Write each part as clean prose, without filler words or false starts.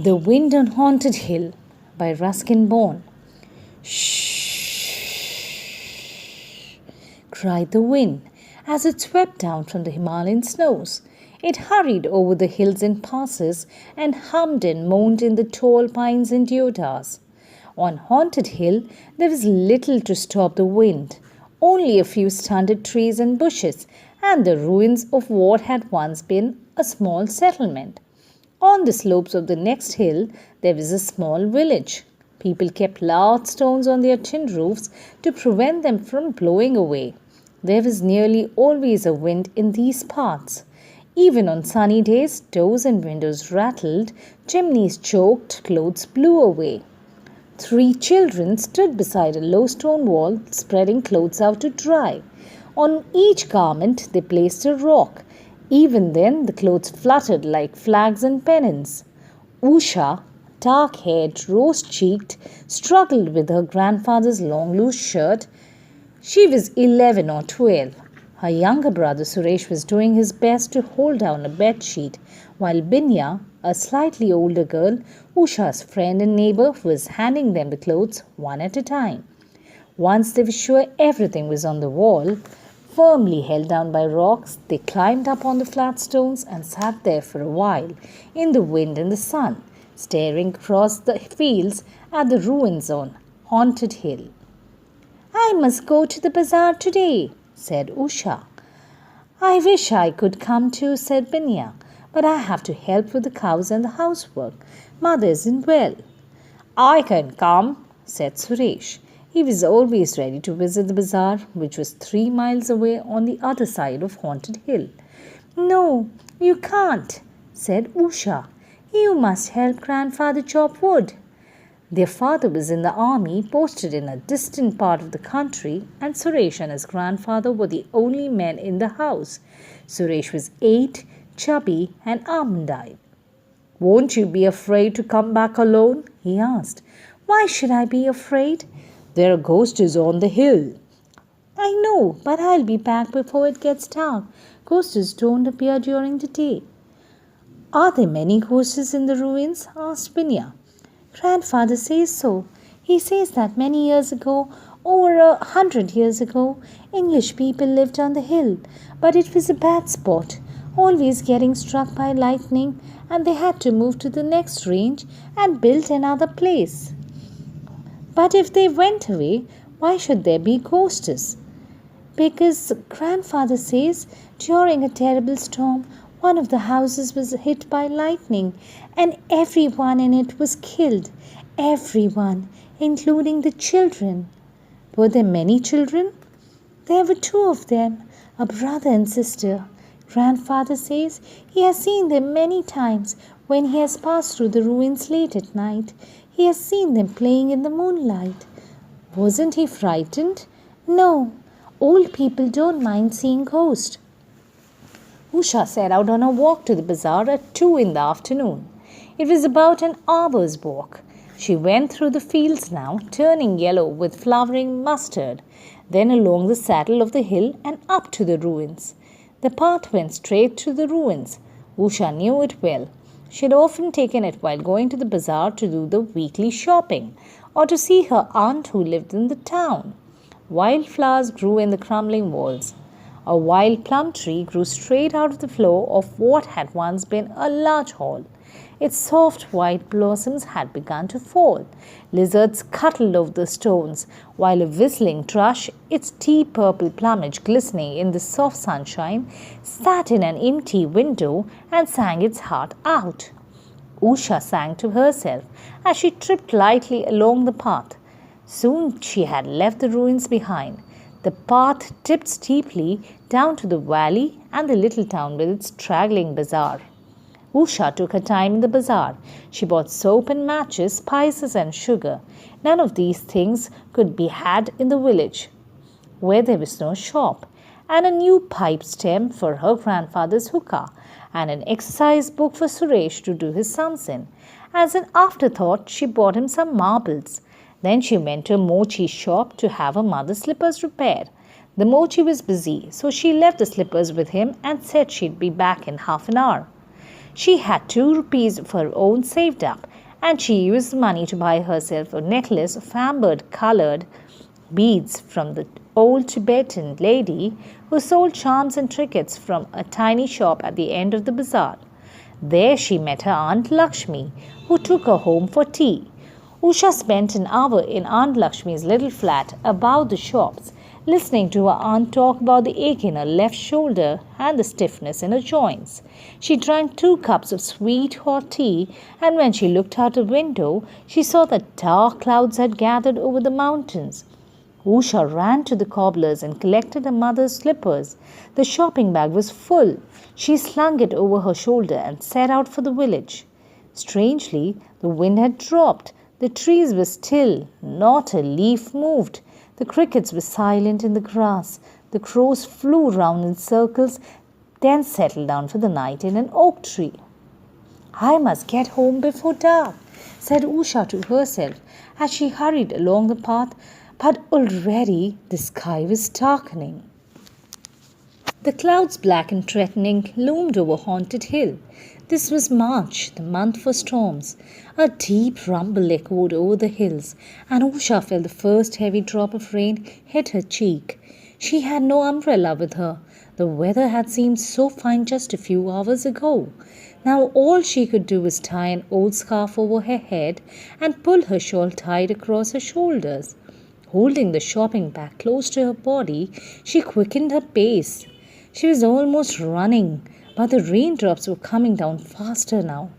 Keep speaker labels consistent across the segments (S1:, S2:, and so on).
S1: The Wind on Haunted Hill by Ruskin Bond. Shh, cried the wind as it swept down from the Himalayan snows. It hurried over the hills in passes and hummed and moaned in the tall pines and deodars. On Haunted Hill, there was little to stop the wind, only a few stunted trees and bushes, and the ruins of what had once been a small settlement. On the slopes of the next hill, there was a small village. People kept large stones on their tin roofs to prevent them from blowing away. There was nearly always a wind in these parts. Even on sunny days, doors and windows rattled, chimneys choked, clothes blew away. 3 children stood beside a low stone wall, spreading clothes out to dry. On each garment, they placed a rock. Even then, the clothes fluttered like flags and pennants. Usha, dark-haired, rose-cheeked, struggled with her grandfather's long loose shirt. She was 11 or 12. Her younger brother Suresh was doing his best to hold down a bedsheet, while Binya, a slightly older girl, Usha's friend and neighbor, was handing them the clothes one at a time. Once they were sure everything was on the wall, firmly held down by rocks, they climbed up on the flat stones and sat there for a while, in the wind and the sun, staring across the fields at the ruins on Haunted Hill. "I must go to the bazaar today," said Usha. "I wish I could come too," said Binya, "but I have to help with the cows and the housework. Mother isn't well." "I can come," said Suresh. He was always ready to visit the bazaar, which was 3 miles away on the other side of Haunted Hill. "No, you can't," said Usha. "You must help grandfather chop wood." Their father was in the army, posted in a distant part of the country, and Suresh and his grandfather were the only men in the house. Suresh was 8, chubby and almond-eyed. "Won't you be afraid to come back alone?" he asked. "Why should I be afraid?" "There are ghosts on the hill." "I know, but I'll be back before it gets dark. Ghosts don't appear during the day." "Are there many ghosts in the ruins?" asked Binya. "Grandfather says so. He says that many years ago, over 100 years ago, English people lived on the hill, but it was a bad spot, always getting struck by lightning, and they had to move to the next range and build another place. But if they went away, why should there be ghosts?" "Because grandfather says during a terrible storm, one of the houses was hit by lightning and everyone in it was killed. Everyone, including the children." "Were there many children?" "There were 2 of them, a brother and sister. Grandfather says he has seen them many times when he has passed through the ruins late at night. He has seen them playing in the moonlight." "Wasn't he frightened?" "No. Old people don't mind seeing ghosts." Usha set out on a walk to the bazaar at 2 in the afternoon. It was about an hour's walk. She went through the fields now, turning yellow with flowering mustard, then along the saddle of the hill and up to the ruins. The path went straight to the ruins. Usha knew it well. She had often taken it while going to the bazaar to do the weekly shopping, or to see her aunt who lived in the town. Wildflowers grew in the crumbling walls. A wild plum tree grew straight out of the floor of what had once been a large hall. Its soft white blossoms had begun to fall. Lizards scuttled over the stones, while a whistling thrush, its deep purple plumage glistening in the soft sunshine, sat in an empty window and sang its heart out. Usha sang to herself as she tripped lightly along the path. Soon she had left the ruins behind. The path dipped steeply down to the valley and the little town with its straggling bazaar. Usha took her time in the bazaar. She bought soap and matches, spices and sugar. None of these things could be had in the village, where there was no shop, and a new pipe stem for her grandfather's hookah, and an exercise book for Suresh to do his sums in. As an afterthought, she bought him some marbles. Then she went to a mochi shop to have her mother's slippers repaired. The mochi was busy, so she left the slippers with him and said she'd be back in half an hour. She had 2 rupees of her own saved up, and she used the money to buy herself a necklace of amber-coloured beads from the old Tibetan lady who sold charms and trinkets from a tiny shop at the end of the bazaar. There she met her Aunt Lakshmi, who took her home for tea. Usha spent an hour in Aunt Lakshmi's little flat above the shops, listening to her aunt talk about the ache in her left shoulder and the stiffness in her joints. She drank 2 cups of sweet hot tea, and when she looked out the window, she saw that dark clouds had gathered over the mountains. Usha ran to the cobbler's and collected her mother's slippers. The shopping bag was full. She slung it over her shoulder and set out for the village. Strangely, the wind had dropped. The trees were still. Not a leaf moved. The crickets were silent in the grass. The crows flew round in circles, then settled down for the night in an oak tree. "I must get home before dark," said Usha to herself as she hurried along the path, but already the sky was darkening. The clouds, black and threatening, loomed over Haunted Hill. This was March, the month for storms. A deep rumble echoed over the hills, and Usha felt the first heavy drop of rain hit her cheek. She had no umbrella with her. The weather had seemed so fine just a few hours ago. Now all she could do was tie an old scarf over her head and pull her shawl tight across her shoulders. Holding the shopping bag close to her body, she quickened her pace. She was almost running, but the raindrops were coming down faster now.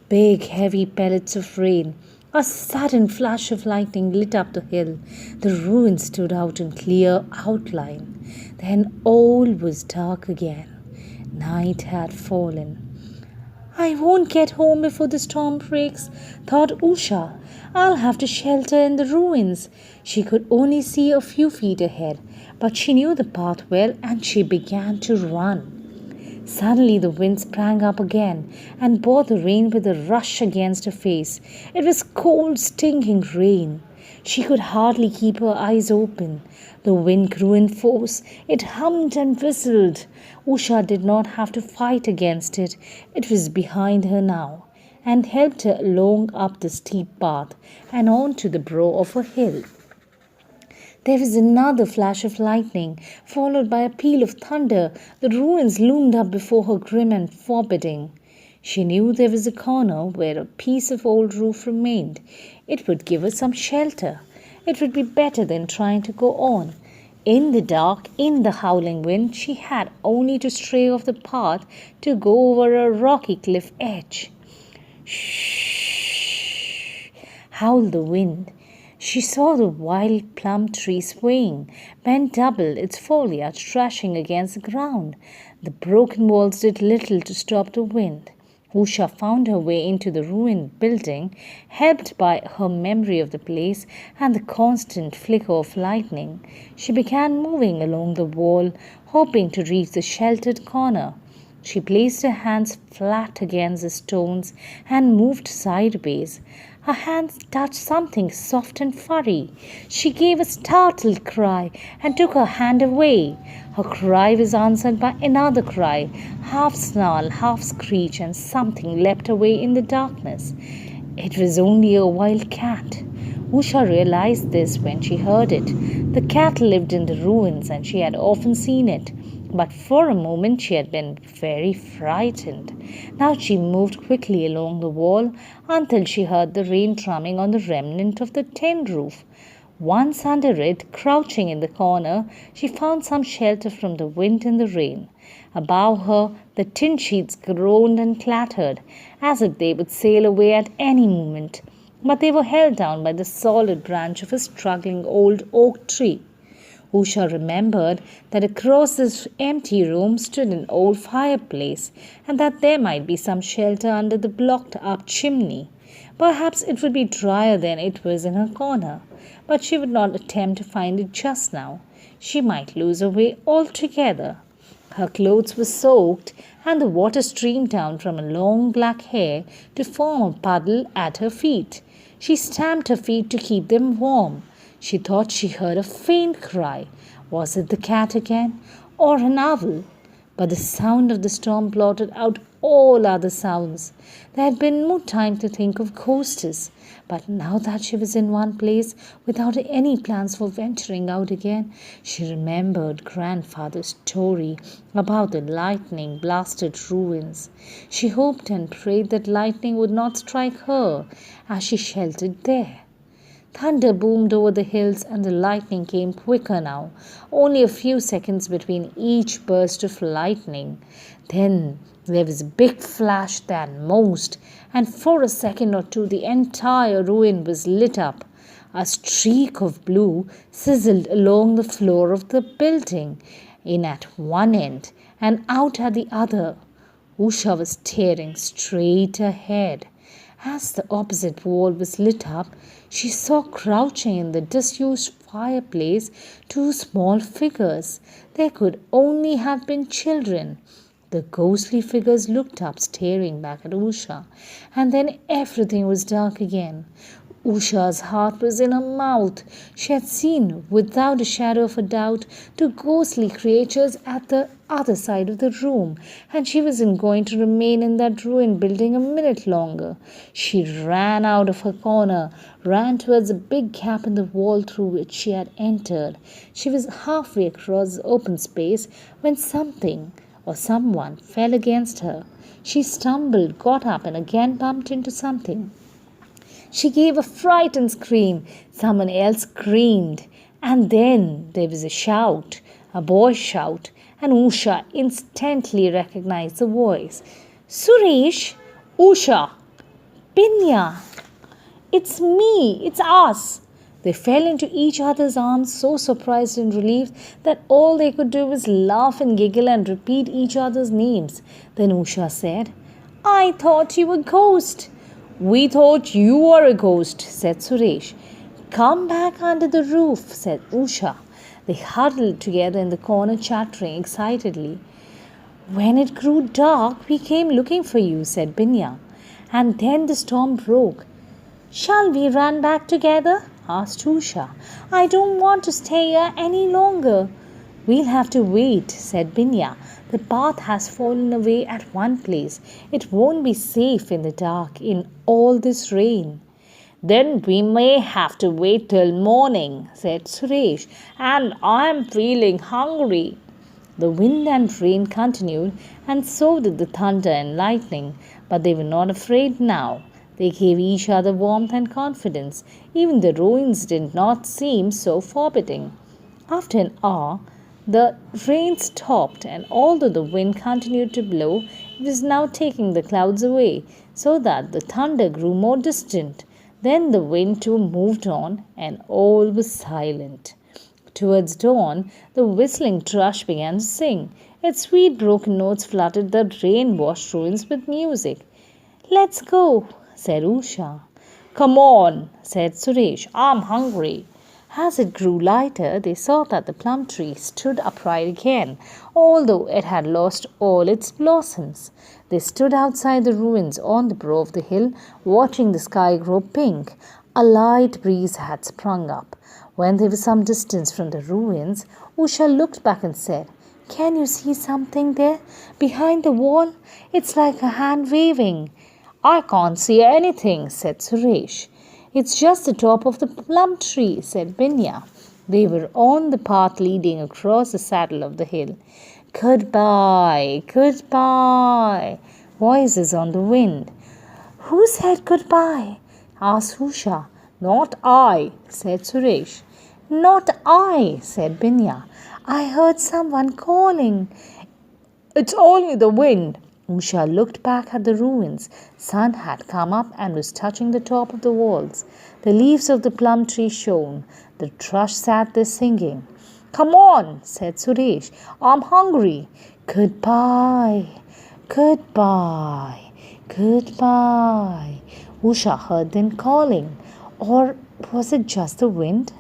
S1: Big, heavy pellets of rain. A sudden flash of lightning lit up the hill. The ruins stood out in clear outline. Then all was dark again. Night had fallen. "I won't get home before the storm breaks," thought Usha. "I'll have to shelter in the ruins." She could only see a few feet ahead, but she knew the path well and she began to run. Suddenly the wind sprang up again and bore the rain with a rush against her face. It was cold, stinging rain. She could hardly keep her eyes open. The wind grew in force. It hummed and whistled. Usha did not have to fight against it. It was behind her now and helped her along up the steep path and on to the brow of a hill. There was another flash of lightning, followed by a peal of thunder. The ruins loomed up before her, grim and forbidding. She knew there was a corner where a piece of old roof remained. It would give her some shelter. It would be better than trying to go on. In the dark, in the howling wind, she had only to stray off the path to go over a rocky cliff edge. "Shh!" howled the wind. She saw the wild plum tree swaying, bent double, its foliage thrashing against the ground. The broken walls did little to stop the wind. Usha found her way into the ruined building, helped by her memory of the place and the constant flicker of lightning. She began moving along the wall, hoping to reach the sheltered corner. She placed her hands flat against the stones and moved sideways. Her hands touched something soft and furry. She gave a startled cry and took her hand away. Her cry was answered by another cry, half snarl, half screech, and something leapt away in the darkness. It was only a wild cat. Usha realized this when she heard it. The cat lived in the ruins and she had often seen it. But for a moment she had been very frightened. Now she moved quickly along the wall until she heard the rain drumming on the remnant of the tin roof. Once under it, crouching in the corner, she found some shelter from the wind and the rain. Above her, the tin sheets groaned and clattered, as if they would sail away at any moment. But they were held down by the solid branch of a struggling old oak tree. Usha remembered that across this empty room stood an old fireplace, and that there might be some shelter under the blocked-up chimney. Perhaps it would be drier than it was in her corner, but she would not attempt to find it just now. She might lose her way altogether. Her clothes were soaked, and the water streamed down from her long black hair to form a puddle at her feet. She stamped her feet to keep them warm. She thought she heard a faint cry. Was it the cat again, or an owl? But the sound of the storm blotted out all other sounds. There had been no time to think of ghosts, but now that she was in one place without any plans for venturing out again, she remembered grandfather's story about the lightning blasted ruins. She hoped and prayed that lightning would not strike her as she sheltered there. Thunder boomed over the hills and the lightning came quicker now, only a few seconds between each burst of lightning. Then there was a big flash that most, and for a second or two the entire ruin was lit up. A streak of blue sizzled along the floor of the building, in at one end and out at the other. Usha was staring straight ahead. As the opposite wall was lit up, she saw crouching in the disused fireplace two small figures. They could only have been children. The ghostly figures looked up, staring back at Usha, and then everything was dark again. Usha's heart was in her mouth. She had seen, without a shadow of a doubt, two ghostly creatures at the other side of the room, and she wasn't going to remain in that ruined building a minute longer. She ran out of her corner, ran towards a big gap in the wall through which she had entered. She was halfway across the open space when something or someone fell against her. She stumbled, got up, and again bumped into something. She gave a frightened scream. Someone else screamed. And then there was a shout, a boy's shout, and Usha instantly recognized the voice. Suresh! Usha! Pinya! It's me! It's us! They fell into each other's arms, so surprised and relieved that all they could do was laugh and giggle and repeat each other's names. Then Usha said, I thought you were a ghost. We thought you were a ghost, said Suresh. Come back under the roof, said Usha. They huddled together in the corner, chattering excitedly. When it grew dark, we came looking for you, said Binya. And then the storm broke. Shall we run back together? Asked Usha. I don't want to stay here any longer. We'll have to wait, said Binya. The path has fallen away at one place. It won't be safe in the dark in all this rain. Then we may have to wait till morning, said Suresh, and I'm feeling hungry. The wind and rain continued, and so did the thunder and lightning, but they were not afraid now. They gave each other warmth and confidence. Even the ruins did not seem so forbidding. After an hour, the rain stopped, and although the wind continued to blow, it was now taking the clouds away, so that the thunder grew more distant. Then the wind too moved on, and all was silent. Towards dawn, the whistling thrush began to sing. Its sweet broken notes flooded the rain-washed ruins with music. Let's go, said Usha. Come on, said Suresh. I'm hungry. As it grew lighter, they saw that the plum tree stood upright again, although it had lost all its blossoms. They stood outside the ruins on the brow of the hill, watching the sky grow pink. A light breeze had sprung up. When they were some distance from the ruins, Usha looked back and said, Can you see something there? Behind the wall? It's like a hand waving. I can't see anything, said Suresh. It's just the top of the plum tree, said Binya. They were on the path leading across the saddle of the hill. Goodbye, goodbye, voices on the wind. Who said goodbye? Asked Usha. Not I, said Suresh. Not I, said Binya. I heard someone calling. It's only the wind. Usha looked back at the ruins. Sun had come up and was touching the top of the walls. The leaves of the plum tree shone. The thrush sat there singing. Come on, said Suresh. I'm hungry. Goodbye, goodbye, goodbye. Usha heard them calling. Or was it just the wind?